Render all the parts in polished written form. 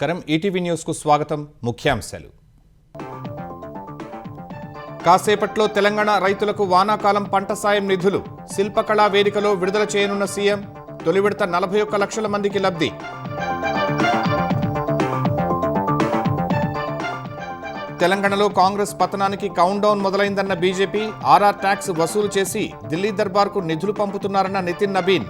నమస్కారం ETV news కు స్వాగతం ముఖ్యాంశాలు కాసేపట్లో తెలంగాణ రైతులకు వానాకాలం పంట సాయం నిధులు శిల్పకళా వేదికలో విడుదల చేయనున్న సీఎం తొలి విడత 41 లక్షల మందికి లబ్ధి తెలంగాణలో కాంగ్రెస్ పతనానికి కౌంట్ డౌన్ మొదలైందన్న బీజేపీ ఆర్ఆర్ ట్యాక్స్ వసూలు చేసి ఢిల్లీ దర్బార్కు నిధులు పంపుతున్నారన్న నితిన్ నబీన్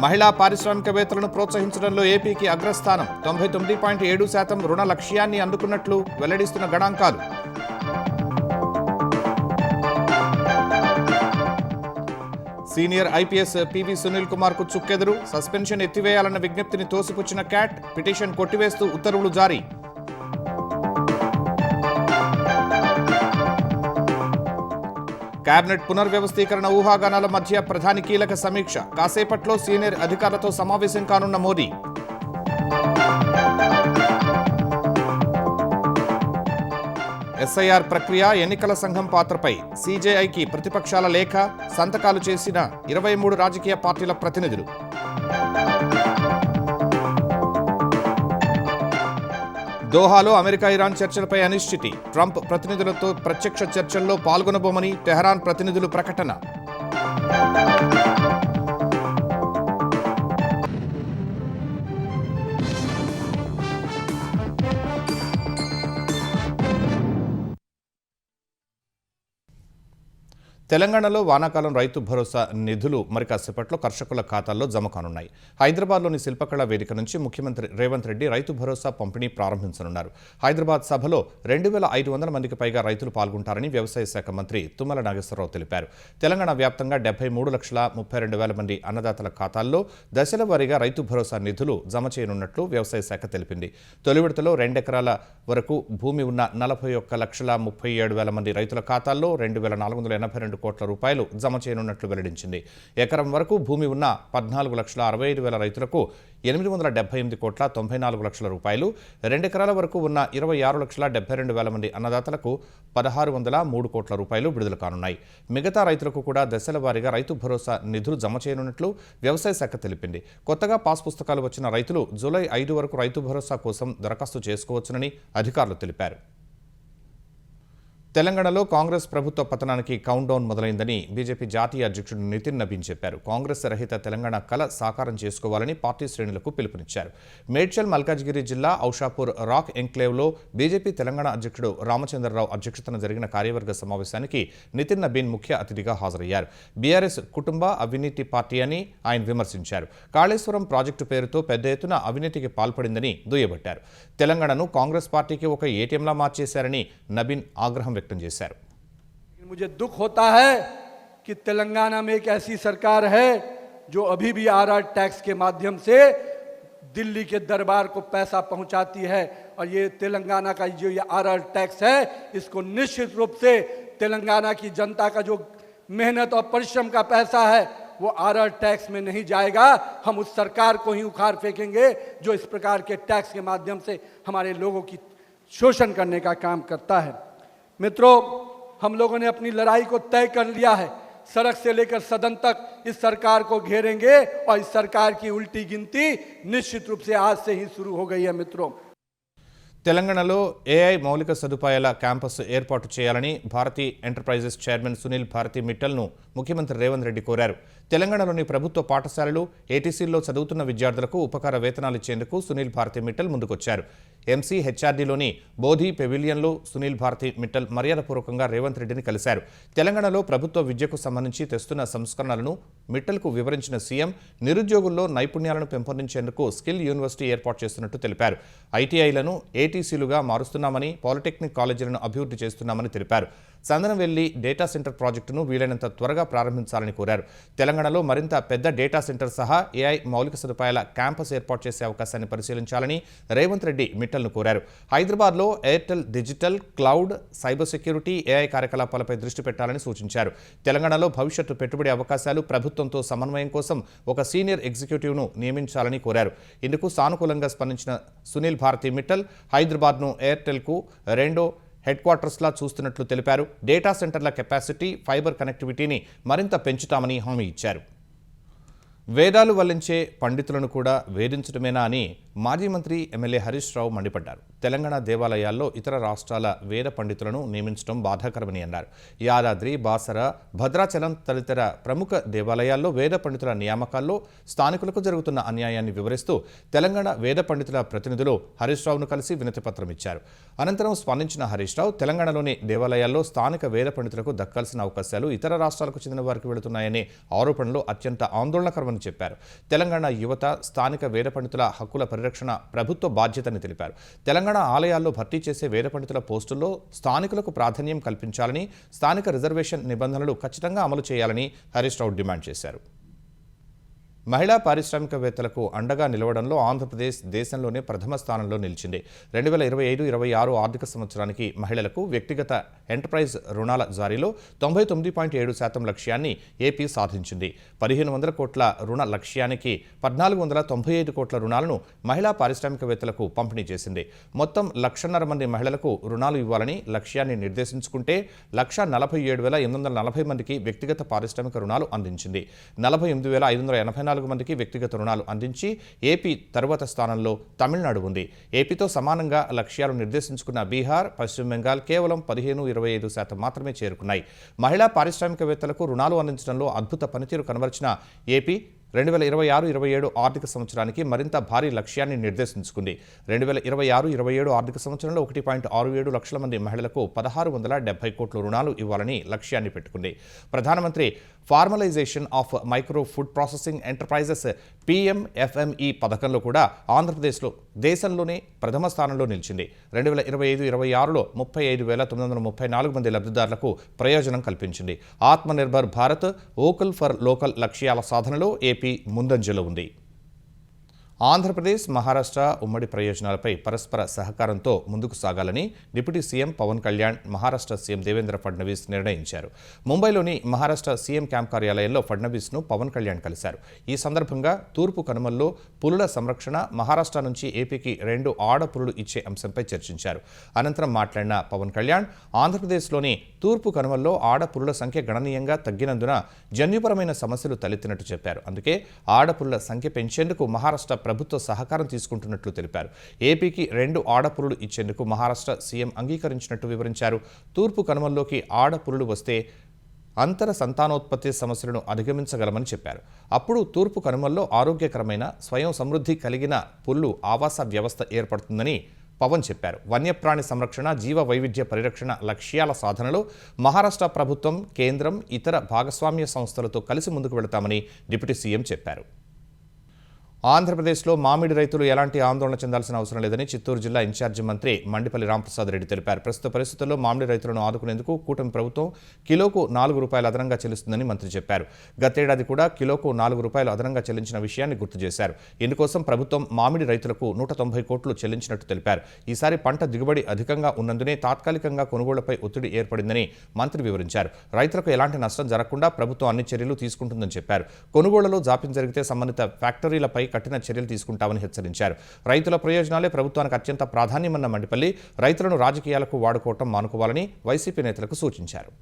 మహిళా పారిశ్రామికవేత్తలను ప్రోత్సహించడంలో ఏపీకి అగ్రస్థానం 99.7% రుణ లక్ష్యాన్ని అందుకున్నట్లు వెల్లడిస్తున్న గణాంకాలు senior IPS PV Sunil Kumar కు చుక్కెదురు సస్పెన్షన్ ఎత్తివేయాలన్న విజ్ఞప్తిని తోసిపుచ్చిన క్యాట్ పిటిషన్ కొట్టివేస్తూ ఉత్తర్వులు జారీ కేబినెట్ పునర్వ్యవస్థీకరణ ఊహాగానాల మధ్య ప్రధాని కీలక సమీక్ష కాసేపట్లో సీనియర్ అధికారులతో సమావేశం కానున్న మోదీ ఎస్ఐఆర్ ప్రక్రియ ఎన్నికల సంఘం పాత్రపై సీజేఐకి ప్రతిపక్షాల లేఖ సంతకాలు చేసిన 23 రాజకీయ పార్టీల ప్రతినిధులు దోహాలో అమెరికా ఇరాన్ చర్చలపై అనిశ్చితి ట్రంప్ ప్రతినిధులతో ప్రత్యక్ష చర్చల్లో పాల్గొనబోమని టెహరాన్ ప్రతినిధులు ప్రకటన తెలంగాణలో వానాకాలం రైతు భరోసా నిధులు మరి కాసేపట్లో కర్షకుల ఖాతాల్లో జమ కానున్నాయి. హైదరాబాద్లోని శిల్పకళా వేదిక నుంచి ముఖ్యమంత్రి రేవంత్ రెడ్డి రైతు భరోసా పంపిణీ ప్రారంభించనున్నారు. హైదరాబాద్ సభలో 2500 మందికి పైగా రైతులు పాల్గొంటారని వ్యవసాయ శాఖ మంత్రి తుమ్మల నాగేశ్వరరావు తెలిపారు. తెలంగాణ వ్యాప్తంగా 73,32,000 మంది అన్నదాతల ఖాతాల్లో దశల వారీగా రైతు భరోసా నిధులు జమ చేయనున్నట్లు వ్యవసాయ శాఖ తెలిపింది. తొలి విడతలో 2 ఎకరాల వరకు భూమి ఉన్న 41,37,000 మంది రైతుల ఖాతాల్లో 2,482 కోట్ల రూపాయలు జమ చేయనున్నట్లు వెల్లడించింది. ఎకరం వరకు భూమి ఉన్న 14,65,000 రైతులకు 878 కోట్ల 94 లక్షల రూపాయలు, 2 ఎకరాల వరకు ఉన్న 26,72,000 మంది అన్నదాతలకు 1,603 కోట్ల రూపాయలు విడుదల కానున్నాయి. మిగతా రైతులకు కూడా దశల వారీగా రైతు భరోసా నిధులు జమ చేయనున్నట్లు వ్యవసాయ శాఖ తెలిపింది. కొత్తగా పాస్ పుస్తకాలు వచ్చిన రైతులు జూలై 5 వరకు రైతు భరోసా కోసం దరఖాస్తు చేసుకోవచ్చునని అధికారులు తెలిపారు. తెలంగాణలో కాంగ్రెస్ ప్రభుత్వ పతనానికి కౌంట్ డౌన్ మొదలైందని బీజేపీ జాతీయ అధ్యక్షుడు నితిన్ నబీన్ చెప్పారు. కాంగ్రెస్ రహిత తెలంగాణ కల సాకారం చేసుకోవాలని పార్టీ శ్రేణులకు పిలుపునిచ్చారు. మేడ్చల్ మల్కాజ్గిరి జిల్లా ఔషాపూర్ రాక్ ఎంక్లేవ్లో బీజేపీ తెలంగాణ అధ్యక్షుడు రామచంద్రరావు అధ్యక్షతన జరిగిన కార్యవర్గ సమావేశానికి నితిన్ నబీన్ ముఖ్య అతిథిగా హాజరయ్యారు. బీఆర్ఎస్ కుటుంబ అవినీతి పార్టీ అని ఆయన విమర్శించారు. కాళేశ్వరం ప్రాజెక్టు పేరుతో పెద్ద ఎత్తున అవినీతికి పాల్పడిందని దుయ్యబట్టారు. తెలంగాణను కాంగ్రెస్ పార్టీకి ఒక ఏటీఎంలా మార్చేశారని నబీన్ ఆగ్రహం व्यक्त చేశారు. मुझे दुख होता है कि तेलंगाना में एक ऐसी सरकार है जो अभी भी आरआर टैक्स के माध्यम से दिल्ली के दरबार को पैसा पहुंचाती है और ये तेलंगाना का जो ये आरआर टैक्स है इसको निश्चित रूप से तेलंगाना की जनता का जो मेहनत और परिश्रम का पैसा है वो आरआर टैक्स में नहीं जाएगा. हम उस सरकार को ही उखाड़ फेंकेंगे जो इस प्रकार के टैक्स के माध्यम से हमारे लोगों की शोषण करने का काम करता है. मित्रों, हम लोगों ने अपनी लड़ाई को तय कर लिया है. सड़क से लेकर सदन तक इस सरकार को घेरेंगे और इस सरकार की उल्टी गिनती निश्चित रूप से आज से ही शुरू हो गई है. मित्रों, తెలంగాణలో ఏఐ మౌలిక సదుపాయాల క్యాంపస్ ఏర్పాటు చేయాలని భారతీ ఎంటర్ప్రైజెస్ చైర్మన్ సునీల్ భారతి మిట్టల్ను ముఖ్యమంత్రి రేవంత్ రెడ్డి కోరారు. తెలంగాణలోని ప్రభుత్వ పాఠశాలలు ఏటీసీల్లో చదువుతున్న విద్యార్థులకు ఉపకార వేతనాలు ఇచ్చేందుకు సునీల్ భారతి మిట్టల్ ముందుకొచ్చారు. ఎంసీ హెచ్ఆర్డీలోని బోధి పెవిలియన్లో సునీల్ భారతి మిట్టల్ మర్యాదపూర్వకంగా రేవంత్ రెడ్డిని కలిశారు. తెలంగాణలో ప్రభుత్వ విద్యకు సంబంధించి తెస్తున్న సంస్కరణలను మిట్టల్కు వివరించిన సీఎం నిరుద్యోగుల్లో నైపుణ్యాలను పెంపొందించేందుకు స్కిల్ యూనివర్సిటీ ఏర్పాటు చేస్తున్నట్టు తెలిపారు. ఐటీఐలను ఏటీసీలుగా మారుస్తున్నామని, పాలిటెక్నిక్ కాలేజీలను అభివృద్ధి చేస్తున్నామని తెలిపారు. సందనవెల్లి డేటా సెంటర్ ప్రాజెక్టును వీలైనంత త్వరగా ప్రారంభించాలని కోరారు. తెలంగాణలో మరింత పెద్ద డేటా సెంటర్ సహా ఏఐ మౌలిక సదుపాయాల క్యాంపస్ ఏర్పాటు చేసే అవకాశాన్ని పరిశీలించాలని రేవంత్ రెడ్డి మిట్టల్ను కోరారు. హైదరాబాద్లో Airtel digital, cloud, cyber security, AI కార్యకలాపాలపై దృష్టి పెట్టాలని సూచించారు. తెలంగాణలో భవిష్యత్తు పెట్టుబడి అవకాశాలు, ప్రభుత్వంతో సమన్వయం కోసం ఒక సీనియర్ ఎగ్జిక్యూటివ్ను నియమించాలని కోరారు. ఇందుకు సానుకూలంగా స్పందించిన సునీల్ భారతి మిట్టల్ హైదరాబాద్ను ఎయిర్టెల్కు రెండో హెడ్ క్వార్టర్స్లా చూస్తున్నట్లు తెలిపారు. డేటా సెంటర్ల కెపాసిటీ, ఫైబర్ కనెక్టివిటీని మరింత పెంచుతామని హామీ ఇచ్చారు. వేదాలు వల్లించే పండితులను కూడా వేధించడమేనా అని మాజీ మంత్రి ఎమ్మెల్యే హరీష్ రావు మండిపడ్డారు. తెలంగాణ దేవాలయాల్లో ఇతర రాష్ట్రాల వేద పండితులను నియమించడం బాధాకరమని అన్నారు. యాదాద్రి, బాసర, భద్రాచలం తదితర ప్రముఖ దేవాలయాల్లో వేద పండితుల నియామకాల్లో స్థానికులకు జరుగుతున్న అన్యాయాన్ని వివరిస్తూ తెలంగాణ వేద పండితుల ప్రతినిధులు హరీష్ రావును కలిసి వినతిపత్రం ఇచ్చారు. అనంతరం స్పందించిన హరీష్ రావు తెలంగాణలోని దేవాలయాల్లో స్థానిక వేద పండితులకు దక్కాల్సిన అవకాశాలు ఇతర రాష్ట్రాలకు చెందిన వారికి వెళుతున్నాయనే ఆరోపణలు అత్యంత ఆందోళనకరమని చెప్పారు. తెలంగాణ యువత స్థానిక వేద పండితుల హక్కుల పరిరక్షణ ప్రభుత్వ బాధ్యతని తెలిపారు. తెలంగాణ ఆలయాల్లో భర్తీ చేసే వేద పండితుల పోస్టుల్లో స్థానికులకు ప్రాధాన్యం కల్పించాలని, స్థానిక రిజర్వేషన్ నిబంధనలు ఖచ్చితంగా అమలు చేయాలని హరీష్ రావు డిమాండ్ చేశారు. మహిళా పారిశ్రామికవేత్తలకు అండగా నిలవడంలో ఆంధ్రప్రదేశ్ దేశంలోనే ప్రథమ స్థానంలో నిలిచింది. 2025-26 ఆర్థిక సంవత్సరానికి మహిళలకు వ్యక్తిగత ఎంటర్ప్రైజ్ రుణాల జారీలో 99.7% లక్ష్యాన్ని ఏపీ సాధించింది. 1500 కోట్ల రుణ లక్ష్యానికి 1495 కోట్ల రుణాలను మహిళా పారిశ్రామికవేత్తలకు పంపిణీ చేసింది. మొత్తం 1,50,000 మంది మహిళలకు రుణాలు ఇవ్వాలని లక్ష్యాన్ని నిర్దేశించుకుంటే 1,47,840 మందికి వ్యక్తిగత పారిశ్రామిక రుణాలు అందించింది. 48,584 మందికి వ్యక్తిగత రుణాలు అందించి ఏపీ తరువాత స్థానంలో తమిళనాడు ఉంది. ఏపీతో సమానంగా లక్ష్యాలు నిర్దేశించుకున్న బీహార్, పశ్చిమ బెంగాల్ కేవలం 15-25% మాత్రమే చేరుకున్నాయి. మహిళా పారిశ్రామికవేత్తలకు రుణాలు అందించడంలో అద్భుత పనితీరు కనబరిచిన ఏపీ 2026-27 ఆర్థిక సంవత్సరానికి మరింత భారీ లక్ష్యాన్ని నిర్దేశించుకుంది. 2026-27 ఆర్థిక సంవత్సరంలో 1.67 లక్షల మంది మహిళలకు 1,670 కోట్ల రుణాలు ఇవ్వాలని లక్ష్యాన్ని పెట్టుకుంది. ప్రధానమంత్రి formalisation of micro food processing enterprises PMFME పథకంలో కూడా ఆంధ్రప్రదేశ్లో దేశంలోనే ప్రథమ స్థానంలో నిలిచింది. 2025-26లో 35,934 మంది లబ్ధిదారులకు ప్రయోజనం కల్పించింది. Atmanirbhar Bharat, vocal for local లక్ష్యాల సాధనలో ఏపీ ముందంజలో ఉంది. ఆంధ్రప్రదేశ్, మహారాష్ట్ర ఉమ్మడి ప్రయోజనాలపై పరస్పర సహకారంతో ముందుకు సాగాలని deputy CM Pawan Kalyan, Maharashtra CM Devendra Fadnavis నిర్ణయించారు. ముంబైలోని మహారాష్ట్ర సీఎం క్యాంప్ కార్యాలయంలో ఫడ్నవీస్ను పవన్ కళ్యాణ్ కలిశారు. ఈ సందర్భంగా తూర్పు కనుమల్లో పులుల సంరక్షణ, మహారాష్ట్ర నుంచి ఏపీకి 2 ఆడపులులు ఇచ్చే అంశంపై చర్చించారు. అనంతరం మాట్లాడిన పవన్ కళ్యాణ్, ఆంధ్రప్రదేశ్లోని తూర్పు కనుమల్లో ఆడపులుల సంఖ్య గణనీయంగా తగ్గినందున జన్యుపరమైన సమస్యలు తలెత్తినట్టు చెప్పారు. అందుకే ఆడపులుల సంఖ్య పెంచేందుకు మహారాష్ట్ర ప్రభుత్వ సహకారం తీసుకుంటున్నట్లు తెలిపారు. ఏపీకి 2 ఆడపులులు ఇచ్చేందుకు మహారాష్ట్ర సీఎం అంగీకరించినట్టు వివరించారు. తూర్పు కనుమల్లోకి ఆడపులులు వస్తే అంతర సంతానోత్పత్తి సమస్యలను అధిగమించగలమని చెప్పారు. అప్పుడు తూర్పు కనుమల్లో ఆరోగ్యకరమైన, స్వయం సమృద్ధి కలిగిన పుల్లు ఆవాస వ్యవస్థ ఏర్పడుతుందని పవన్ చెప్పారు. వన్యప్రాణి సంరక్షణ, జీవ వైవిధ్య పరిరక్షణ లక్ష్యాల సాధనలో మహారాష్ట్ర ప్రభుత్వం, కేంద్రం, ఇతర భాగస్వామ్య సంస్థలతో కలిసి ముందుకు వెళతామని డిప్యూటీ సీఎం చెప్పారు. ఆంధ్రప్రదేశ్లో మామిడి రైతులు ఎలాంటి ఆందోళన చెందాల్సిన అవసరం లేదని చిత్తూరు జిల్లా ఇన్ఛార్జి మంత్రి మండిపల్లి రాంప్రసాద్ రెడ్డి తెలిపారు. ప్రస్తుత పరిస్థితుల్లో మామిడి రైతులను ఆదుకునేందుకు కూటమి ప్రభుత్వం కిలోకు ₹4 అదనంగా చెల్లిస్తుందని మంత్రి చెప్పారు. గతేడాది కూడా కిలోకు ₹4 అదనంగా చెల్లించిన విషయాన్ని గుర్తు చేశారు. ఇందుకోసం ప్రభుత్వం మామిడి రైతులకు 190 కోట్లు చెల్లించినట్టు తెలిపారు. ఈసారి పంట దిగుబడి అధికంగా ఉన్నందునే తాత్కాలికంగా కొనుగోళ్లపై ఒత్తిడి ఏర్పడిందని మంత్రి వివరించారు. రైతులకు ఎలాంటి నష్టం జరగకుండా ప్రభుత్వం అన్ని చర్యలు తీసుకుంటుందని చెప్పారు. కొనుగోళ్లలో జాప్యం జరిగితే సంబంధిత ఫ్యాక్టరీలపై కఠిన చర్యలు తీసుకుంటామని హెచ్చరించారు. రైతుల ప్రయోజనాలే ప్రభుత్వానికి అత్యంత ప్రాధాన్యమన్న మండిపల్లి రైతులను రాజకీయాలకు వాడుకోవటం మానుకోవాలని వైసీపీ నేతలకు సూచించారు.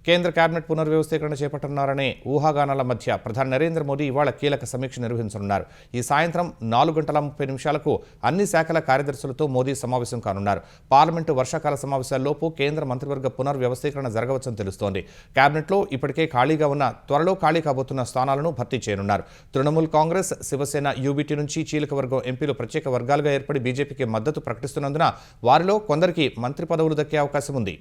కేంద్ర కేబినెట్ పునర్వ్యవస్థీకరణ చేపట్టనున్నారనే ఊహాగానాల మధ్య ప్రధాని నరేంద్ర మోదీ ఇవాళ కీలక సమీక్ష నిర్వహించనున్నారు. ఈ సాయంత్రం 4:30 అన్ని శాఖల కార్యదర్శులతో మోదీ సమావేశం కానున్నారు. పార్లమెంటు వర్షాకాల సమావేశాల్లోపు కేంద్ర మంత్రివర్గ పునర్వ్యవస్థీకరణ జరగవచ్చని తెలుస్తోంది. కేబినెట్లో ఇప్పటికే ఖాళీగా ఉన్న, త్వరలో ఖాళీ కాబోతున్న స్థానాలను భర్తీ చేయనున్నారు. తృణమూల్ కాంగ్రెస్, శివసేన, యూబీటీ నుంచి చీలికవర్గం ఎంపీలు ప్రత్యేక వర్గాలుగా ఏర్పడి బీజేపీకి మద్దతు ప్రకటిస్తున్నందున వారిలో కొందరికి మంత్రి పదవులు దక్కే అవకాశం ఉంది.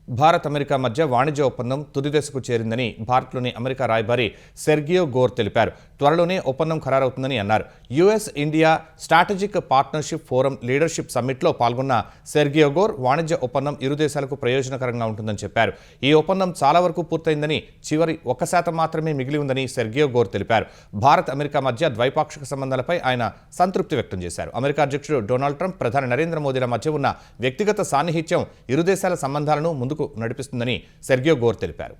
భారత్, అమెరికా మధ్య వాణిజ్య ఒప్పందం తుది దశకు చేరిందని భారత్లోని అమెరికా రాయబారి సెర్గియో గోర్ తెలిపారు. త్వరలోనే ఒప్పందం ఖరారవుతుందని అన్నారు. US India strategic partnership forum leadership సమ్మిట్లో పాల్గొన్న సెర్గియో గోర్ వాణిజ్య ఒప్పందం ఇరు దేశాలకు ప్రయోజనకరంగా ఉంటుందని చెప్పారు. ఈ ఒప్పందం చాలా వరకు పూర్తయిందని, చివరి 1% మాత్రమే మిగిలి ఉందని సెర్గియో గోర్ తెలిపారు. భారత్, అమెరికా మధ్య ద్వైపాక్షిక సంబంధాలపై ఆయన సంతృప్తి వ్యక్తం చేశారు. అమెరికా అధ్యక్షుడు డొనాల్డ్ ట్రంప్, ప్రధాని నరేంద్ర మోదీల మధ్య ఉన్న వ్యక్తిగత సాన్నిహిత్యం ఇరు దేశాల సంబంధాలను ముందుకు నడిపిస్తుందని సెర్గియో గోర్ తెలిపారు.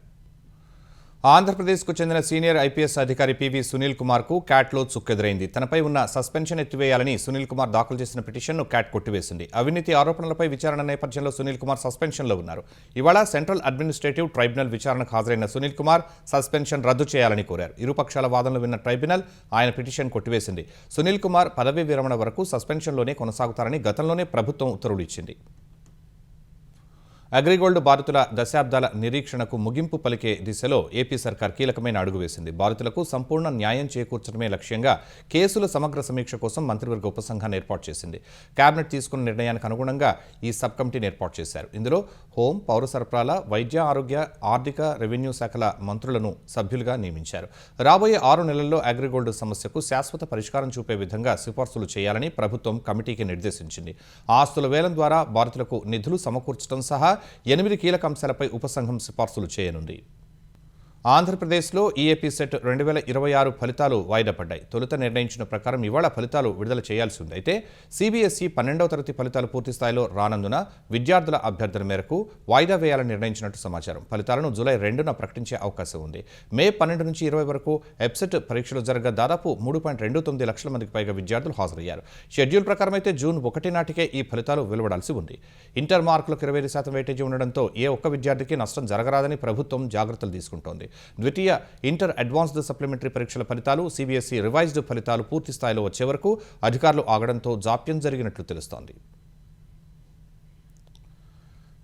ఆంధ్రప్రదేశ్కు చెందిన సీనియర్ ఐపీఎస్ అధికారి పివి సునీల్ కుమార్కు క్యాట్లో చుక్కెదురైంది. తనపై ఉన్న సస్పెన్షన్ ఎత్తివేయాలని సునీల్ కుమార్ దాఖలు చేసిన పిటిషన్ను క్యాట్ కొట్టివేసింది. అవినీతి ఆరోపణలపై విచారణ నేపథ్యంలో సునీల్ కుమార్ సస్పెన్షన్లో ఉన్నారు. ఇవాళ సెంట్రల్ అడ్మినిస్ట్రేటివ్ ట్రైబ్యునల్ విచారణకు హాజరైన సునీల్ కుమార్ సస్పెన్షన్ రద్దు చేయాలని కోరారు. ఇరుపక్షాల వాదనలు విన్న ట్రైబ్యునల్ ఆయన పిటిషన్ కొట్టివేసింది. సునీల్ కుమార్ పదవీ విరమణ వరకు సస్పెన్షన్లోనే కొనసాగుతారని గతంలోనే ప్రభుత్వం ఉత్తర్వులు ఇచ్చింది. అగ్రిగోల్డ్ బాధితుల దశాబ్దాల నిరీక్షణకు ముగింపు పలికే దిశలో ఏపీ సర్కార్ కీలకమైన అడుగు వేసింది. బాధితులకు సంపూర్ణ న్యాయం చేకూర్చడమే లక్ష్యంగా కేసుల సమగ్ర సమీక్ష కోసం మంత్రివర్గ ఉపసంఘాన్ని ఏర్పాటు చేసింది. కేబినెట్ తీసుకున్న నిర్ణయానికి అనుగుణంగా ఈ సబ్ కమిటీని ఏర్పాటు చేశారు. ఇందులో హోం, పౌర సరఫరాల, వైద్య, ఆరోగ్య, ఆర్థిక, రెవెన్యూ శాఖల మంత్రులను సభ్యులుగా నియమించారు. రాబోయే 6 నెలల్లో అగ్రిగోల్డ్ సమస్యకు శాశ్వత పరిష్కారం చూపే విధంగా సిఫార్సులు చేయాలని ప్రభుత్వం కమిటీకి నిర్దేశించింది. ఆస్తుల వేలం ద్వారా బాధితులకు నిధులు సమకూర్చడం సహా 8 కీలక అంశాలపై ఉపసంఘం సిఫార్సులు చేయనుంది. ఆంధ్రప్రదేశ్లో ఈఏపీ సెట్ 2026 ఫలితాలు వాయిదా పడ్డాయి. తొలుత నిర్ణయించిన ప్రకారం ఇవాళ ఫలితాలు విడుదల చేయాల్సి ఉంది. అయితే సిబిఎస్ఈ 12వ తరగతి ఫలితాలు పూర్తి స్థాయిలో రానందున విద్యార్థుల అభ్యర్థన మేరకు వాయిదా వేయాలని నిర్ణయించినట్టు సమాచారం. ఫలితాలను జూలై 2న ప్రకటించే అవకాశం ఉంది. మే 12 నుంచి 20 వరకు ఎబ్సెట్ పరీక్షలు జరగ దాదాపు 3.29 లక్షల మందికి పైగా విద్యార్థులు హాజరయ్యారు. షెడ్యూల్ ప్రకారం అయితే జూన్ 1 నాటికే ఈ ఫలితాలు వెలువడాల్సి ఉంది. ఇంటర్ మార్కులకు 25% వెయిటేజీ ఉండడంతో ఏ ఒక్క విద్యార్థికి నష్టం జరగరాదని ప్రభుత్వం జాగ్రత్తలు తీసుకుంటోంది. ద్వితీయ ఇంటర్ అడ్వాన్స్డ్ సప్లిమెంటరీ పరీక్షల ఫలితాలు, సిబిఎస్ఈ రివైజ్డ్ ఫలితాలు పూర్తి స్థాయిలో వచ్చే వరకు అధికారులు ఆగడంతో జాప్యం జరిగినట్లు తెలుస్తోంది.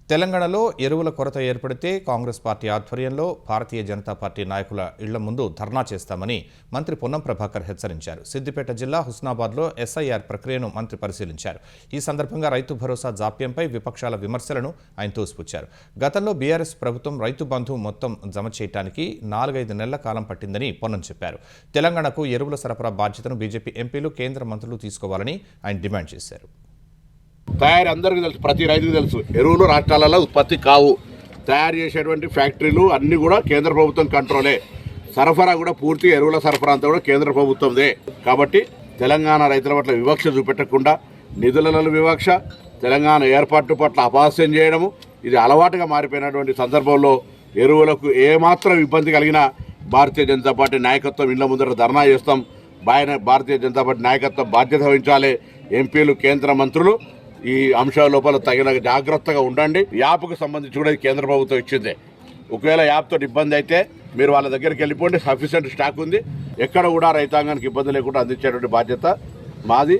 తెలంగాణలో ఎరువుల కొరత ఏర్పడితే కాంగ్రెస్ పార్టీ ఆధ్వర్యంలో భారతీయ జనతా పార్టీ నాయకుల ఇళ్ల ముందు ధర్నా చేస్తామని మంత్రి పొన్నం ప్రభాకర్ హెచ్చరించారు. సిద్దిపేట జిల్లా హుస్నాబాద్లో ఎస్ఐఆర్ ప్రక్రియను మంత్రి పరిశీలించారు. ఈ సందర్భంగా రైతు భరోసా జాప్యంపై విపక్షాల విమర్శలను ఆయన తోసిపుచ్చారు. గతంలో బీఆర్ఎస్ ప్రభుత్వం రైతు బంధు మొత్తం జమ చేయడానికి 4-5 నెలల కాలం పట్టిందని పొన్నం చెప్పారు. తెలంగాణకు ఎరువుల సరఫరా బాధ్యతను బీజేపీ ఎంపీలు, కేంద్ర మంత్రులు తీసుకోవాలని ఆయన డిమాండ్ చేశారు. తయారీ అందరికీ తెలుసు, ప్రతి రైతుకు తెలుసు, ఎరువులు రాష్ట్రాలలో ఉత్పత్తి కావు. తయారు చేసేటువంటి ఫ్యాక్టరీలు అన్నీ కూడా కేంద్ర ప్రభుత్వం కంట్రోలే. సరఫరా కూడా పూర్తి ఎరువుల సరఫరా అంతా కూడా కేంద్ర ప్రభుత్వందే. కాబట్టి తెలంగాణ రైతుల పట్ల వివక్ష చూపెట్టకుండా, నిధులలో వివక్ష, తెలంగాణ ఏర్పాటు పట్ల అపహాస్యం చేయడము, ఇది అలవాటుగా మారిపోయినటువంటి సందర్భంలో ఎరువులకు ఏమాత్రం ఇబ్బంది కలిగినా భారతీయ జనతా పార్టీ నాయకత్వం ఇళ్ల ముందర ధర్నా చేస్తాం. భారతీయ జనతా పార్టీ నాయకత్వం బాధ్యత వహించాలి. ఎంపీలు, కేంద్ర మంత్రులు ఈ అంశాల లోపల తగిన జాగ్రత్తగా ఉండండి. యాప్కు సంబంధించి కూడా కేంద్ర ప్రభుత్వం ఇచ్చిందే. ఒకవేళ యాప్తో ఇబ్బంది అయితే మీరు వాళ్ళ దగ్గరికి వెళ్ళిపోండి, సఫిషియెంట్ స్టాక్ ఉంది. ఎక్కడ కూడా రైతాంగానికి ఇబ్బంది లేకుండా అందించేటువంటి బాధ్యత మాది.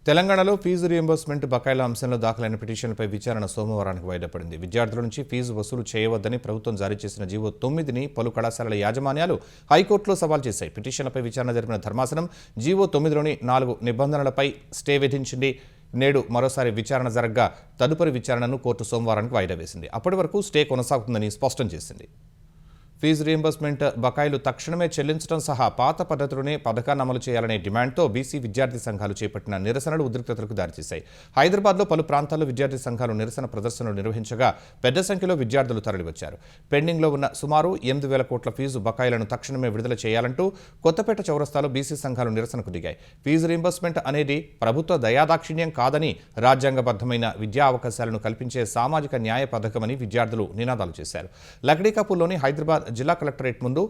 తెలంగాణలో ఫీజు రీయింబర్స్మెంట్ బకాయిల అంశంలో దాఖలైన పిటిషన్లపై విచారణ సోమవారానికి వాయిదా పడింది. విద్యార్థుల నుంచి ఫీజు వసూలు చేయవద్దని ప్రభుత్వం జారీ చేసిన జీవో 9ని పలు కళాశాలల యాజమాన్యాలు హైకోర్టులో సవాల్ చేశాయి. పిటిషన్లపై విచారణ జరిపిన ధర్మాసనం జీవో 9లోని 4 నిబంధనలపై స్టే విధించింది. నేడు మరోసారి విచారణ జరగ్గా తదుపరి విచారణను కోర్టు సోమవారానికి వాయిదా వేసింది. అప్పటి వరకు స్టే కొనసాగుతుందని స్పష్టం చేసింది. ఫీజు రీయింబర్స్మెంట్ బకాయిలు తక్షణమే చెల్లించడం సహా పాత పద్ధతిలోనే పథకాన్ని అమలు చేయాలనే డిమాండ్తో బీసీ విద్యార్థి సంఘాలు చేపట్టిన నిరసనలు ఉద్రిక్తతలకు దారితీశాయి. హైదరాబాద్లో పలు ప్రాంతాల్లో విద్యార్థి సంఘాలు నిరసన ప్రదర్శనలు నిర్వహించగా పెద్ద సంఖ్యలో విద్యార్థులు తరలివచ్చారు. పెండింగ్లో ఉన్న సుమారు 8,000 కోట్ల ఫీజు బకాయిలను తక్షణమే విడుదల చేయాలంటూ కొత్తపేట చౌరస్తాలో బీసీ సంఘాలు నిరసనకు దిగాయి. ఫీజు రీయింబర్స్మెంట్ అనేది ప్రభుత్వ దయాదాక్షిణ్యం కాదని, రాజ్యాంగబద్ధమైన విద్యా అవకాశాలను కల్పించే సామాజిక న్యాయ పథకమని విద్యార్థులు నినాదాలు చేశారు. లక్డీకాపూర్లోని హైదరాబాద్ జిల్లా కలెక్టరేట్ ముందు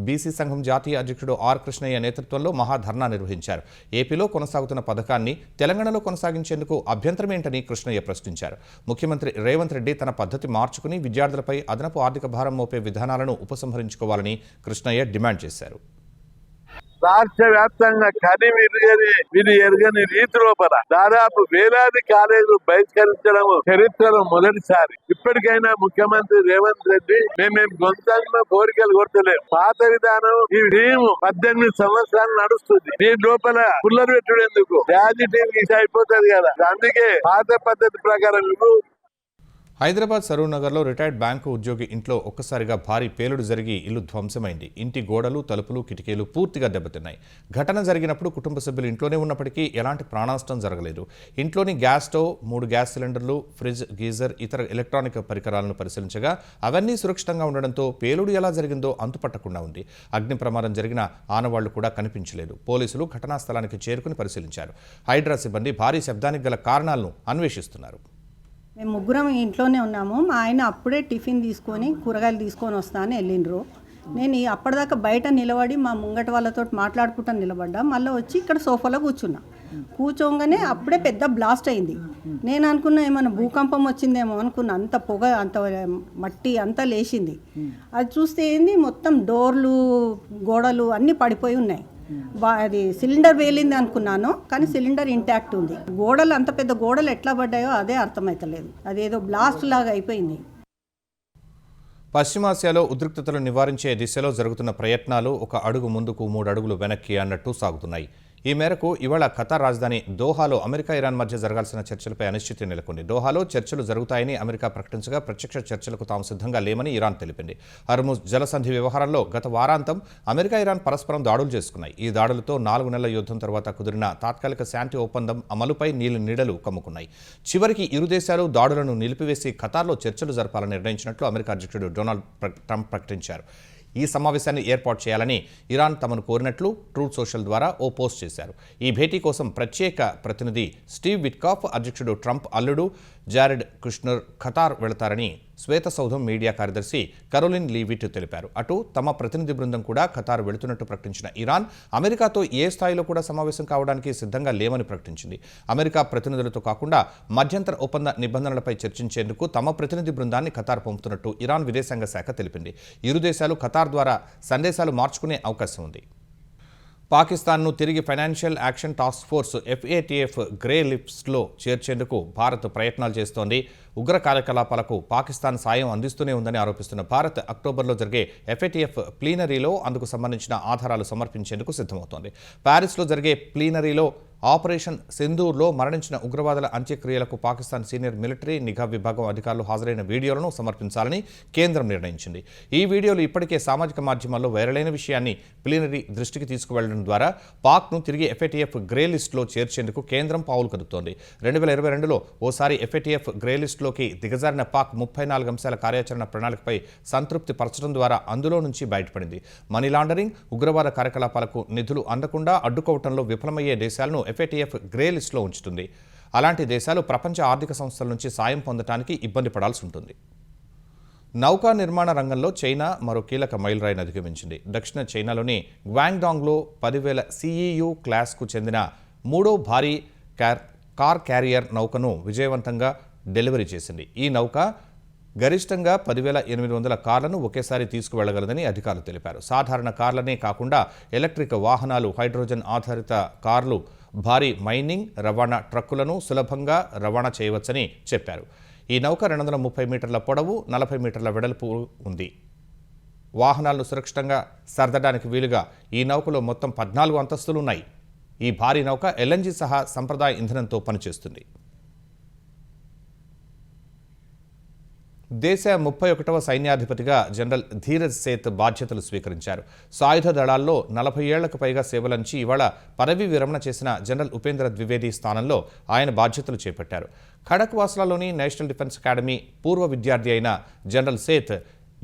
బీసీ సంఘం జాతీయ అధ్యక్షుడు ఆర్ కృష్ణయ్య నేతృత్వంలో మహాధర్నా నిర్వహించారు. ఏపీలో కొనసాగుతున్న పథకాన్ని తెలంగాణలో కొనసాగించేందుకు అభ్యంతరమేంటని కృష్ణయ్య ప్రశ్నించారు. ముఖ్యమంత్రి రేవంత్ రెడ్డి తన పద్ధతి మార్చుకుని విద్యార్థులపై అదనపు ఆర్థిక భారం మోపే విధానాలను ఉపసంహరించుకోవాలని కృష్ణయ్య డిమాండ్ చేశారు. రాష్ట్ర వ్యాప్తంగా ఎరగని రీతి లోపల దాదాపు వేలాది కాలేజీలు బహిష్కరించడం చరిత్రలో మొదటిసారి. ఇప్పటికైనా ముఖ్యమంత్రి రేవంత్ రెడ్డి మేమేం గొంతంగా కోరికలు కొట్టలేము. పాత విధానం ఈ టీము 18 సంవత్సరాలు నడుస్తుంది. దీని లోపల పుల్లలు పెట్టుడేందుకు రాజకీయం అయిపోతుంది కదా. అందుకే పాత పద్ధతి ప్రకారం హైదరాబాద్ సరూర్ నగర్లో రిటైర్డ్ బ్యాంకు ఉద్యోగి ఇంట్లో ఒక్కసారిగా భారీ పేలుడు జరిగి ఇల్లు ధ్వంసమైంది. ఇంటి గోడలు, తలుపులు, కిటికీలు పూర్తిగా దెబ్బతిన్నాయి. ఘటన జరిగినప్పుడు కుటుంబ సభ్యులు ఇంట్లోనే ఉన్నప్పటికీ ఎలాంటి ప్రాణనష్టం జరగలేదు. ఇంట్లోని గ్యాస్ స్టవ్, 3 గ్యాస్ సిలిండర్లు, ఫ్రిడ్జ్, గీజర్, ఇతర ఎలక్ట్రానిక్ పరికరాలను పరిశీలించగా అవన్నీ సురక్షితంగా ఉండడంతో పేలుడు ఎలా జరిగిందో అంతుపట్టకుండా ఉంది. అగ్ని ప్రమాదం జరిగిన ఆనవాళ్లు కూడా కనిపించలేదు. పోలీసులు ఘటనా స్థలానికి చేరుకుని పరిశీలించారు. హైడ్రా సిబ్బంది భారీ శబ్దానికి గల కారణాలను అన్వేషిస్తున్నారు. మేము ముగ్గురం ఇంట్లోనే ఉన్నాము. మా ఆయన అప్పుడే టిఫిన్ తీసుకొని కూరగాయలు తీసుకొని వస్తానని వెళ్ళిండ్రు. నేను అప్పటిదాకా బయట నిలబడి మా ముంగట వాళ్ళతో మాట్లాడుకుంటూ నిలబడ్డా. మళ్ళీ వచ్చి ఇక్కడ సోఫాలో కూర్చున్నా. కూర్చోగానే అప్పుడే పెద్ద బ్లాస్ట్ అయింది. నేను అనుకున్నా ఏమైనా భూకంపం వచ్చిందేమో అనుకున్నా. అంత పొగ, అంత మట్టి అంతా లేచింది. అది చూస్తే ఏంది, మొత్తం డోర్లు గోడలు అన్నీ పడిపోయి ఉన్నాయి. అది సిలిండర్ వేలింది అనుకున్నాను, కానీ సిలిండర్ ఇంటాక్ట్ ఉంది. గోడలు, అంత పెద్ద గోడలు ఎట్లా పడ్డాయో అదే అర్థమవుతలేదు. అదేదో బ్లాస్ట్ లాగా అయిపోయింది. పశ్చిమాసియాలో ఉద్రిక్తతలు నివారించే దిశలో జరుగుతున్న ప్రయత్నాలు ఒక అడుగు ముందుకు 3 అడుగులు వెనక్కి అన్నట్టు సాగుతున్నాయి. ఈ మేరకు ఇవాళ ఖతార్ రాజధాని దోహాలో అమెరికా ఇరాన్ మధ్య జరగాల్సిన చర్చలపై అనిశ్చితి నెలకొంది. దోహాలో చర్చలు జరుగుతాయని అమెరికా ప్రకటించగా ప్రత్యక్ష చర్చలకు తాము సిద్ధంగా లేమని ఇరాన్ తెలిపింది. హర్ముజ్ జలసంధి వ్యవహారంలో గత వారాంతం అమెరికా ఇరాన్ పరస్పరం దాడులు చేసుకున్నాయి. ఈ దాడులతో 4 నెలల యుద్ధం తర్వాత కుదిరిన తాత్కాలిక శాంతి ఒప్పందం అమలుపై నీడలు కమ్ముకున్నాయి. చివరికి ఇరు దేశాలు దాడులను నిలిపివేసి ఖతార్లో చర్చలు జరపాలని నిర్ణయించినట్లు అమెరికా అధ్యక్షుడు డొనాల్డ్ ట్రంప్ ప్రకటించారు. ఈ సమావేశాన్ని ఏర్పాటు చేయాలని ఇరాన్ తమను కోరినట్లు ట్రూత్ సోషల్ ద్వారా ఓ పోస్ట్ చేశారు. ఈ భేటీ కోసం ప్రత్యేక ప్రతినిధి స్టీవ్ విట్కాఫ్, అధ్యక్షుడు ట్రంప్ అల్లుడు జారెడ్ కుష్నర్ ఖతార్ వెళతారని శ్వేత సౌధం మీడియా కార్యదర్శి కరోలిన్ లీవిట్ తెలిపారు. అటు తమ ప్రతినిధి బృందం కూడా ఖతార్ వెళుతున్నట్టు ప్రకటించిన ఇరాన్ అమెరికాతో ఏ స్థాయిలో కూడా సమావేశం కావడానికి సిద్ధంగా లేమని ప్రకటించింది. అమెరికా ప్రతినిధులతో కాకుండా మధ్యంతర ఒప్పంద నిబంధనలపై చర్చించేందుకు తమ ప్రతినిధి బృందాన్ని ఖతార్ పంపుతున్నట్టు ఇరాన్ విదేశాంగ శాఖ తెలిపింది. ఇరు దేశాలు ఖతార్ ద్వారా సందేశాలు మార్చుకునే అవకాశం ఉంది. పాకిస్తాన్ను తిరిగి financial action task force FATF grey లిస్ట్లో చేర్చేందుకు భారత్ ప్రయత్నాలు చేస్తోంది. ఉగ్ర కార్యకలాపాలకు పాకిస్తాన్ సాయం అందిస్తూనే ఉందని ఆరోపిస్తున్న భారత్ అక్టోబర్లో జరిగే FATF ప్లీనరీలో అందుకు సంబంధించిన ఆధారాలు సమర్పించేందుకు సిద్ధమవుతోంది. ప్యారిస్లో జరిగే ప్లీనరీలో ఆపరేషన్ సింధూర్లో మరణించిన ఉగ్రవాదుల అంత్యక్రియలకు పాకిస్తాన్ సీనియర్ మిలిటరీ నిఘా విభాగం అధికారులు హాజరైన వీడియోలను సమర్పించాలని కేంద్రం నిర్ణయించింది. ఈ వీడియోలు ఇప్పటికే సామాజిక మాధ్యమాల్లో వైరలైన విషయాన్ని ప్లీనరీ దృష్టికి తీసుకువెళ్లడం ద్వారా పాక్ను తిరిగి FATF గ్రే లిస్టులో చేర్చేందుకు కేంద్రం పావులు కదుపుతోంది. 2022లో ఓసారి FATF గ్రే లిస్టులోకి దిగజారిన పాక్ 34 అంశాల కార్యాచరణ ప్రణాళికపై సంతృప్తి పరచడం ద్వారా అందులో నుంచి బయటపడింది. మనీ లాండరింగ్, ఉగ్రవాద కార్యకలాపాలకు నిధులు అందకుండా అడ్డుకోవడంలో విఫలమయ్యే దేశాలను FATF గ్రే లిస్టులో ఉంచుతుంది. అలాంటి దేశాలు ప్రపంచ ఆర్థిక సంస్థల నుంచి సాయం పొందడానికి ఇబ్బంది పడాల్సి ఉంటుంది. నౌకా నిర్మాణ రంగంలో చైనా మరో కీలక మైలురాయిని అధిగమించింది. దక్షిణ చైనాలోని గ్వాంగ్డాంగ్లో 10,000 CEU క్లాస్కు చెందిన 3వ భారీ కార్ క్యారియర్ నౌకను విజయవంతంగా డెలివరీ చేసింది. ఈ నౌక గరిష్టంగా 10,800 కార్లను ఒకేసారి తీసుకువెళ్లగలదని అధికారులు తెలిపారు. సాధారణ కార్లనే కాకుండా ఎలక్ట్రిక్ వాహనాలు, హైడ్రోజన్ ఆధారిత కార్లు, భారీ మైనింగ్, రవాణా ట్రక్కులను సులభంగా రవాణా చేయవచ్చని చెప్పారు. ఈ నౌక 230 మీటర్ల పొడవు, 40 మీటర్ల వెడల్పు ఉంది. వాహనాలను సురక్షితంగా సర్దడానికి వీలుగా ఈ నౌకలో మొత్తం 14 అంతస్తులు ఉన్నాయి. ఈ భారీ నౌక LNG సహా సంప్రదాయ ఇంధనంతో పనిచేస్తుంది. దేశ 31వ సైన్యాధిపతిగా జనరల్ ధీరజ్ సేత్ బాధ్యతలు స్వీకరించారు. సాయుధ దళాల్లో 40 ఏళ్లకు పైగా సేవలంచి ఇవాళ పదవీ విరమణ చేసిన జనరల్ ఉపేంద్ర ద్వివేది స్థానంలో ఆయన బాధ్యతలు చేపట్టారు. ఖడక్వాస్లాలోని నేషనల్ డిఫెన్స్ అకాడమీ పూర్వ విద్యార్థి అయిన జనరల్ సేత్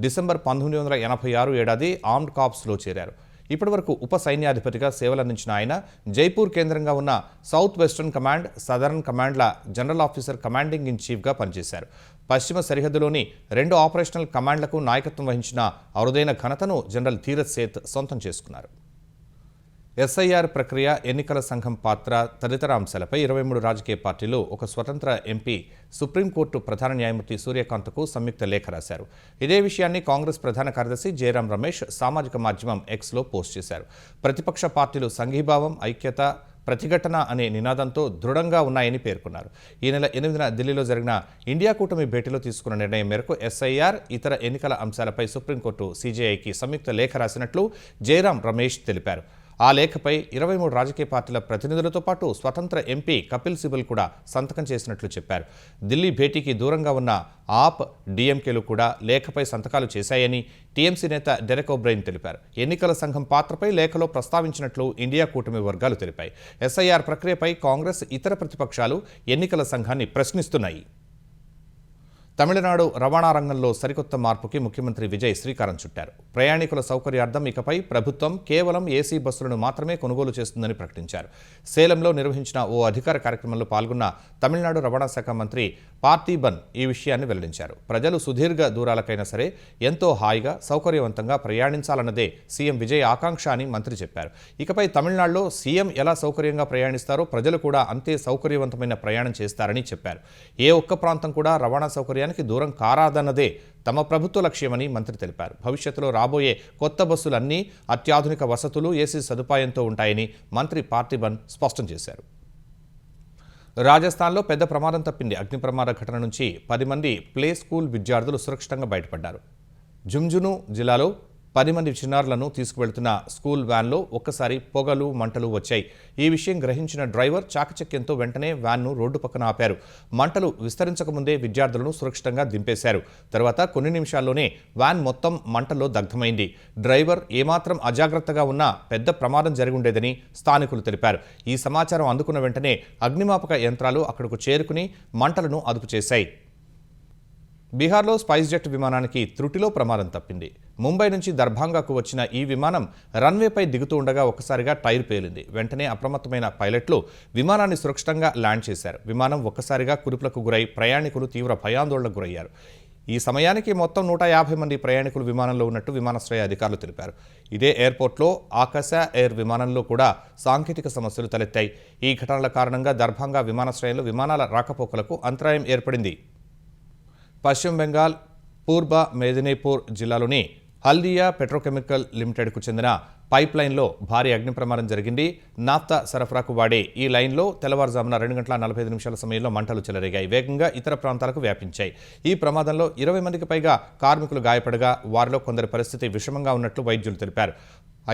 డిసెంబర్ 1986 ఏడాది ఆర్మ్డ్ కార్ప్స్లో చేరారు. ఇప్పటివరకు ఉప సైన్యాధిపతిగా సేవలందించిన ఆయన జైపూర్ కేంద్రంగా ఉన్న సౌత్ వెస్టర్న్ కమాండ్, సదరన్ కమాండ్ల జనరల్ ఆఫీసర్ కమాండింగ్ ఇన్ చీఫ్గా పనిచేశారు. పశ్చిమ సరిహద్దులోని 2 ఆపరేషనల్ కమాండ్లకు నాయకత్వం వహించిన అరుదైన ఘనతను జనరల్ ధీరజ్ సేత్ సొంతం చేసుకున్నారు. SIR ప్రక్రియ, ఎన్నికల సంఘం పాత్ర తదితర అంశాలపై 23 రాజకీయ పార్టీలు ఒక స్వతంత్ర ఎంపీ సుప్రీంకోర్టు ప్రధాన న్యాయమూర్తి సూర్యకాంత్కు సంయుక్త లేఖ రాశారు. ఇదే విషయాన్ని కాంగ్రెస్ ప్రధాన కార్యదర్శి జయరాం రమేష్ సామాజిక మాధ్యమం Xలో పోస్ట్ చేశారు. ప్రతిపక్ష పార్టీలు సంఘీభావం, ఐక్యత, ప్రతిఘటన అనే నినాదంతో దృఢంగా ఉన్నాయని పేర్కొన్నారు. ఈ నెల 8న ఢిల్లీలో జరిగిన ఇండియా కూటమి భేటీలో తీసుకున్న నిర్ణయం మేరకు SIR, ఇతర ఎన్నికల అంశాలపై సుప్రీంకోర్టు CJIకి సంయుక్త లేఖ రాసినట్లు జయరాం రమేష్ తెలిపారు. ఆ లేఖపై 23 రాజకీయ పార్టీల ప్రతినిధులతో పాటు స్వతంత్ర ఎంపీ కపిల్ సిబల్ కూడా సంతకం చేసినట్లు చెప్పారు. ఢిల్లీ భేటీకి దూరంగా ఉన్న ఆప్, DMKలు కూడా లేఖపై సంతకాలు చేశాయని TMC నేత డెరెక్ ఓబ్రైన్ తెలిపారు. ఎన్నికల సంఘం పాత్రపై లేఖలో ప్రస్తావించినట్లు ఇండియా కూటమి వర్గాలు తెలిపాయి. SIR ప్రక్రియపై కాంగ్రెస్, ఇతర ప్రతిపక్షాలు ఎన్నికల సంఘాన్ని ప్రశ్నిస్తున్నాయి. తమిళనాడు రవాణా రంగంలో సరికొత్త మార్పుకి ముఖ్యమంత్రి విజయ్ శ్రీకారం చుట్టారు. ప్రయాణికుల సౌకర్యార్థం ఇకపై ప్రభుత్వం కేవలం ఏసీ బస్సులను మాత్రమే కొనుగోలు చేస్తుందని ప్రకటించారు. సేలంలో నిర్వహించిన ఓ అధికార కార్యక్రమంలో పాల్గొన్న తమిళనాడు రవాణా శాఖ మంత్రి పార్థిబన్ ఈ విషయాన్ని వెల్లడించారు. ప్రజలు సుదీర్ఘ దూరాలకైనా సరే ఎంతో హాయిగా సౌకర్యవంతంగా ప్రయాణించాలన్నదే సీఎం విజయ్ ఆకాంక్ష అని మంత్రి చెప్పారు. ఇకపై తమిళనాడులో సీఎం ఎలా సౌకర్యంగా ప్రయాణిస్తారో ప్రజలు కూడా అంతే సౌకర్యవంతమైన ప్రయాణం చేస్తారని చెప్పారు. ఏ ఒక్క ప్రాంతం కూడా రవాణా సౌకర్యానికి దూరం కారాదన్నదే తమ ప్రభుత్వ లక్ష్యమని మంత్రి తెలిపారు. భవిష్యత్తులో రాబోయే కొత్త బస్సులన్నీ అత్యాధునిక వసతులు, ఏసీ సదుపాయంతో ఉంటాయని మంత్రి పార్థిబన్ స్పష్టం చేశారు. రాజస్థాన్లో పెద్ద ప్రమాదం తప్పింది. అగ్ని ప్రమాద ఘటన నుంచి 10 మంది ప్లే స్కూల్ విద్యార్థులు సురక్షితంగా బయటపడ్డారు. జుంజును జిల్లాలో 10 మంది చిన్నారులను తీసుకువెళ్తున్న స్కూల్ వ్యాన్లో ఒక్కసారి పొగలు, మంటలు వచ్చాయి. ఈ విషయం గ్రహించిన డ్రైవర్ చాకచక్యంతో వెంటనే వ్యాన్ను రోడ్డు పక్కన ఆపారు. మంటలు విస్తరించకముందే విద్యార్థులను సురక్షితంగా దింపేశారు. తర్వాత కొన్ని నిమిషాల్లోనే వ్యాన్ మొత్తం మంటల్లో దగ్ధమైంది. డ్రైవర్ ఏమాత్రం అజాగ్రత్తగా ఉన్నా పెద్ద ప్రమాదం జరిగుండేదని స్థానికులు తెలిపారు. ఈ సమాచారం అందుకున్న వెంటనే అగ్నిమాపక యంత్రాలు అక్కడకు చేరుకుని మంటలను అదుపు చేశాయి. బీహార్లో స్పైస్ జెట్ విమానానికి త్రుటిలో ప్రమాదం తప్పింది. ముంబై నుంచి దర్భంగాకు వచ్చిన ఈ విమానం రన్వేపై దిగుతూ ఉండగా ఒక్కసారిగా టైర్ పేలింది. వెంటనే అప్రమత్తమైన పైలట్లు విమానాన్ని సురక్షితంగా ల్యాండ్ చేశారు. విమానం ఒక్కసారిగా కురుపులకు గురై ప్రయాణికులు తీవ్ర భయాందోళనకు గురయ్యారు. ఈ సమయానికి మొత్తం 150 మంది ప్రయాణికులు విమానంలో ఉన్నట్టు విమానాశ్రయ అధికారులు తెలిపారు. ఇదే ఎయిర్పోర్ట్లో ఆకాశ ఎయిర్ విమానంలో కూడా సాంకేతిక సమస్యలు తలెత్తాయి. ఈ ఘటనల కారణంగా దర్భంగా విమానాశ్రయంలో విమానాల రాకపోకలకు అంతరాయం ఏర్పడింది. పశ్చిమ బెంగాల్ పూర్వ మేదినీపూర్ జిల్లాలోని హల్దియా పెట్రోకెమికల్ లిమిటెడ్కు చెందిన పైప్ లైన్లో భారీ అగ్ని ప్రమాదం జరిగింది. నాఫ్తా సరఫరాకు వాడే ఈ లైన్లో తెల్లవారుజామున 2 గంటల 45 నిమిషాల సమయంలో మంటలు చెలరేగాయి. వేగంగా ఇతర ప్రాంతాలకు వ్యాపించాయి. ఈ ప్రమాదంలో 20 మందికి పైగా కార్మికులు గాయపడగా వారిలో కొందరి పరిస్థితి విషమంగా ఉన్నట్లు వైద్యులు తెలిపారు.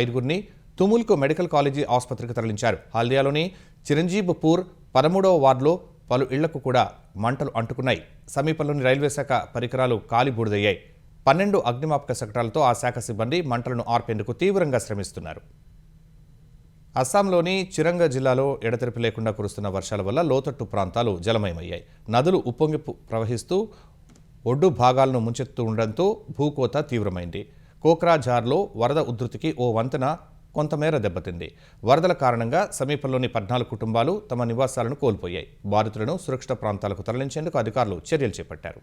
5గురిని తుముల్కు మెడికల్ కాలేజీ ఆసుపత్రికి తరలించారు. హల్దియాలోని చిరంజీబ్పూర్ 13వ వార్డులో పలు ఇళ్లకు కూడా మంటలు అంటుకున్నాయి. సమీపంలోని రైల్వే శాఖ పరికరాలు కాలి బూడిదయ్యాయి. 12 అగ్నిమాపక శకటాలతో ఆ శాఖ సిబ్బంది మంటలను ఆర్పేందుకు తీవ్రంగా శ్రమిస్తున్నారు. అస్సాంలోని చిరంగ జిల్లాలో ఎడతెరిపి లేకుండా కురుస్తున్న వర్షాల వల్ల లోతట్టు ప్రాంతాలు జలమయమయ్యాయి. నదులు ఉప్పొంగి ప్రవహిస్తూ ఒడ్డు భాగాలను ముంచెత్తూ ఉండడంతో భూకోత తీవ్రమైంది. కోక్రాఝార్లో వరద ఉధృతికి ఓ వంతెన కొంతమేర దెబ్బతింది. వరదల కారణంగా సమీపంలోని 14 కుటుంబాలు తమ నివాసాలను కోల్పోయాయి. బాధితులను సురక్షిత ప్రాంతాలకు తరలించేందుకు అధికారులు చర్యలు చేపట్టారు.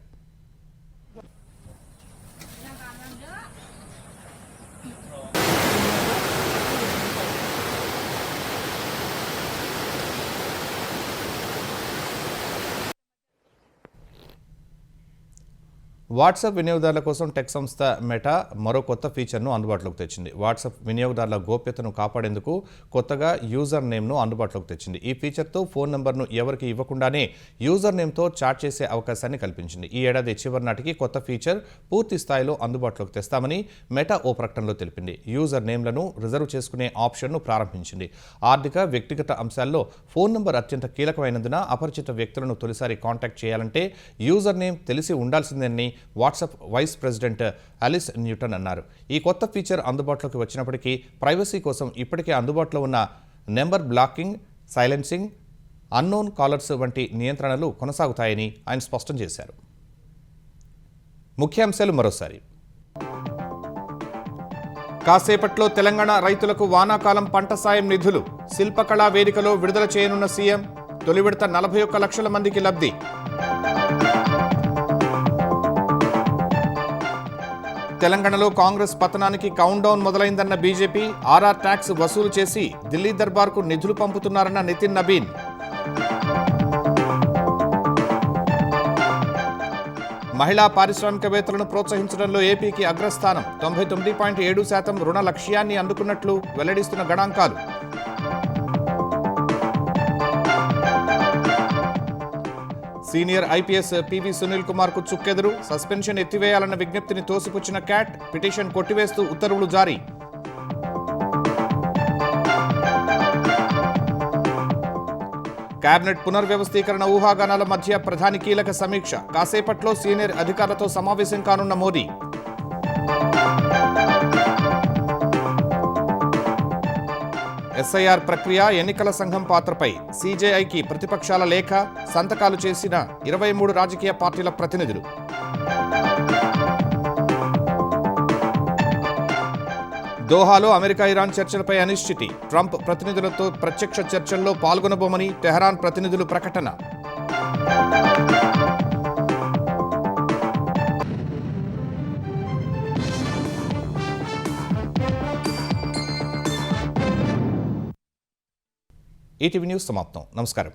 వాట్సాప్ వినియోగదారుల కోసం టెక్ సంస్థ మెటా మరో కొత్త ఫీచర్ను అందుబాటులోకి తెచ్చింది. వాట్సాప్ వినియోగదారుల గోప్యతను కాపాడేందుకు కొత్తగా యూజర్ నేమ్ను అందుబాటులోకి తెచ్చింది. ఈ ఫీచర్తో ఫోన్ నెంబర్ను ఎవరికి ఇవ్వకుండానే యూజర్ నేమ్తో చాట్ చేసే అవకాశాన్ని కల్పించింది. ఈ ఏడాది చివరి నాటికి కొత్త ఫీచర్ పూర్తి స్థాయిలో అందుబాటులోకి తెస్తామని మెటా ఓ ప్రకటనలో తెలిపింది. యూజర్ నేమ్లను రిజర్వ్ చేసుకునే ఆప్షన్ను ప్రారంభించింది. ఆర్థిక, వ్యక్తిగత అంశాల్లో ఫోన్ నెంబర్ అత్యంత కీలకమైనందున అపరిచిత వ్యక్తులను తొలిసారి కాంటాక్ట్ చేయాలంటే యూజర్ నేమ్ తెలిసి ఉండాల్సిందని WhatsApp vice president Alice Newton అన్నారు. ఈ కొత్త ఫీచర్ అందుబాటులోకి వచ్చినప్పటికీ ప్రైవసీ కోసం ఇప్పటికే అందుబాటులో ఉన్న number blocking, silencing, unknown callers వంటి నియంత్రణలు కొనసాగుతాయని ఆయన స్పష్టం చేశారు. ముఖ్యాంశాలు మరోసారి. కాసేపట్లో తెలంగాణ రైతులకు వానాకాలం పంట సాయం నిధులు శిల్పకళా వేదికలో విడుదల చేయనున్న సీఎం. తొలి విడత 41 లక్షల మందికి లబ్ధి. తెలంగాణలో కాంగ్రెస్ పతనానికి కౌంట్ డౌన్ మొదలైందన్న బీజేపీ. ఆర్ఆర్ ట్యాక్స్ వసూలు చేసి ఢిల్లీ దర్బార్కు నిధులు పంపుతున్నారన్న నితిన్ నబీన్. మహిళా పారిశ్రామికవేత్తలను ప్రోత్సహించడంలో ఏపీకి అగ్రస్థానం. 99.7% రుణ లక్ష్యాన్ని అందుకున్నట్లు వెల్లడిస్తున్న గణాంకాలు. సీనియర్ ఐపీఎస్ పివి సునీల్ కుమార్కు చుక్కెదురు. సస్పెన్షన్ ఎత్తివేయాలన్న విజ్ఞప్తిని తోసిపుచ్చిన క్యాట్. పిటిషన్ కొట్టివేస్తూ ఉత్తర్వులు జారీ. కేబినెట్ పునర్వ్యవస్థీకరణ ఊహాగానాల మధ్య ప్రధాని కీలక సమీక్ష. కాసేపట్లో సీనియర్ అధికారులతో సమావేశం కానున్న మోదీ. ఎస్ఐఆర్ ప్రక్రియ, ఎన్నికల సంఘం పాత్రపై సీజేఐకి ప్రతిపక్షాల లేఖ. సంతకాలు చేసిన 23 రాజకీయ పార్టీల ప్రతినిధులు. దోహాలో అమెరికా ఇరాన్ చర్చలపై అనిశ్చితి. ట్రంప్ ప్రతినిధులతో ప్రత్యక్ష చర్చల్లో పాల్గొనబోమని తెహరాన్ ప్రతినిధులు ప్రకటన. ఈటీవీ న్యూస్ సమాప్తం. నమస్కారం.